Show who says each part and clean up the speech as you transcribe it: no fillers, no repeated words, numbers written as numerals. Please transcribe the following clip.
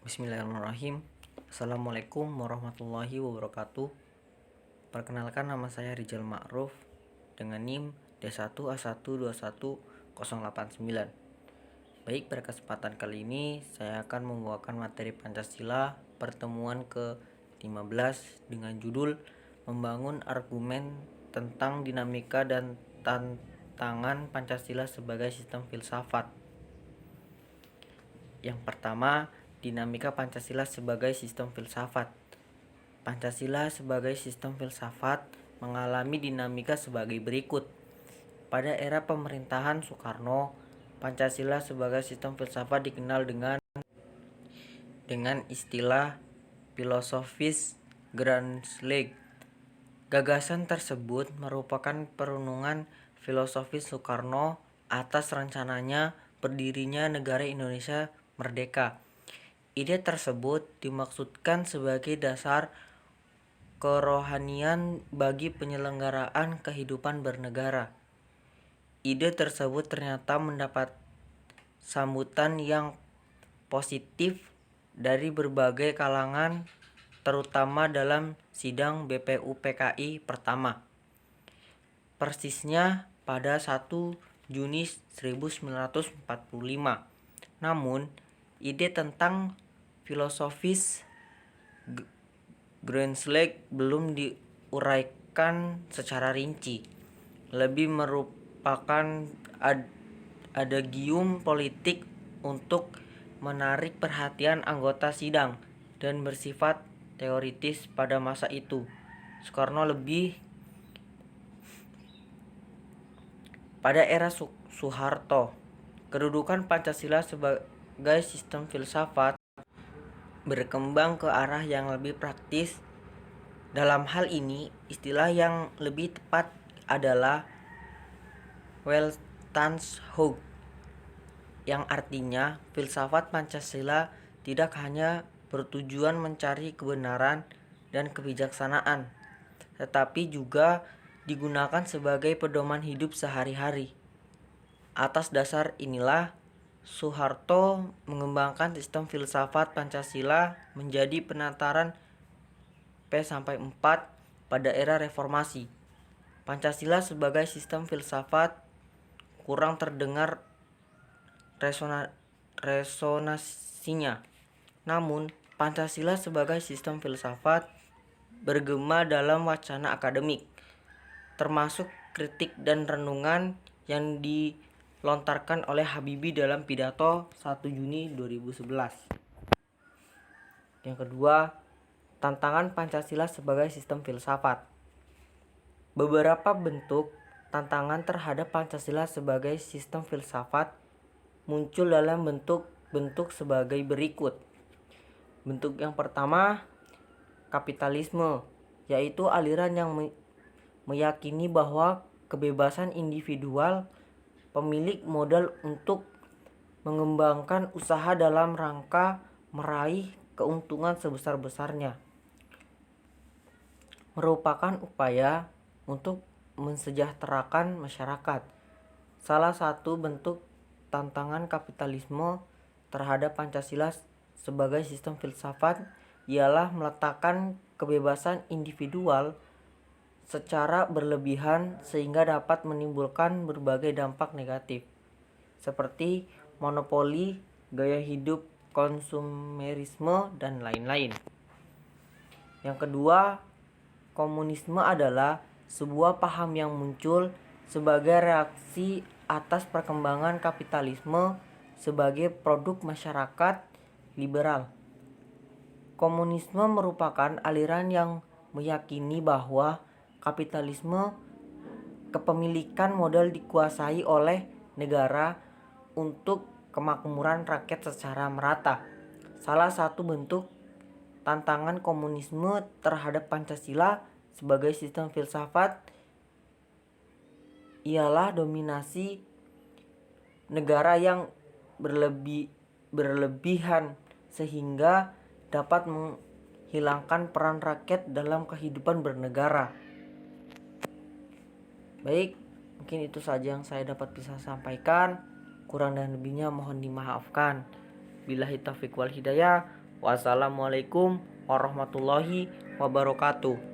Speaker 1: Bismillahirrahmanirrahim. Assalamualaikum warahmatullahi wabarakatuh. Perkenalkan, nama saya Rijal Ma'ruf dengan NIM D1A1211089. Baik, pada kesempatan kali ini saya akan membawakan materi Pancasila pertemuan ke-15 dengan judul Membangun Argumen tentang Dinamika dan Tantangan Pancasila sebagai Sistem Filsafat. Yang pertama, dinamika Pancasila sebagai sistem filsafat. Pancasila sebagai sistem filsafat mengalami dinamika sebagai berikut. Pada era pemerintahan Soekarno, Pancasila sebagai sistem filsafat dikenal dengan istilah filosofis Grand Slang. Gagasan tersebut merupakan perenungan filosofis Soekarno atas rencananya berdirinya negara Indonesia merdeka. Ide tersebut dimaksudkan sebagai dasar kerohanian bagi penyelenggaraan kehidupan bernegara. Ide tersebut ternyata mendapat sambutan yang positif dari berbagai kalangan, terutama dalam sidang BPUPKI pertama. Persisnya pada 1 Juni 1945. Namun, ide tentang filosofis Grand Slang belum diuraikan secara rinci. Lebih merupakan adagium politik untuk menarik perhatian anggota sidang dan bersifat teoritis pada masa itu. Soekarno lebih pada era Soeharto, kedudukan Pancasila sebagai sistem filsafat berkembang ke arah yang lebih praktis. Dalam hal ini, istilah yang lebih tepat adalah Weltanschauung, yang artinya filsafat Pancasila tidak hanya bertujuan mencari kebenaran dan kebijaksanaan, tetapi juga digunakan sebagai pedoman hidup sehari-hari. Atas dasar inilah, Soeharto mengembangkan sistem filsafat Pancasila menjadi penataran P-4 pada era reformasi. Pancasila sebagai sistem filsafat kurang terdengar resonansinya. Namun, Pancasila sebagai sistem filsafat bergema dalam wacana akademik, termasuk kritik dan renungan yang dilontarkan oleh Habibie dalam pidato 1 Juni 2011. Yang kedua, tantangan Pancasila sebagai sistem filsafat. Beberapa bentuk tantangan terhadap Pancasila sebagai sistem filsafat muncul dalam bentuk sebagai berikut. Bentuk yang pertama, kapitalisme, yaitu aliran yang meyakini bahwa kebebasan individual pemilik modal untuk mengembangkan usaha dalam rangka meraih keuntungan sebesar-besarnya merupakan upaya untuk mensejahterakan masyarakat. Salah satu bentuk tantangan kapitalisme terhadap Pancasila sebagai sistem filsafat ialah meletakkan kebebasan individual secara berlebihan sehingga dapat menimbulkan berbagai dampak negatif, seperti monopoli, gaya hidup konsumerisme, dan lain-lain. Yang kedua, komunisme adalah sebuah paham yang muncul sebagai reaksi atas perkembangan kapitalisme sebagai produk masyarakat liberal. Komunisme merupakan aliran yang meyakini bahwa kapitalisme kepemilikan modal dikuasai oleh negara untuk kemakmuran rakyat secara merata. Salah satu bentuk tantangan komunisme terhadap Pancasila sebagai sistem filsafat ialah dominasi negara yang berlebihan sehingga dapat menghilangkan peran rakyat dalam kehidupan bernegara. Baik, mungkin itu saja yang saya dapat bisa sampaikan. Kurang dan lebihnya mohon dimaafkan. Billahi taufiq wal hidayah. Wassalamualaikum warahmatullahi wabarakatuh.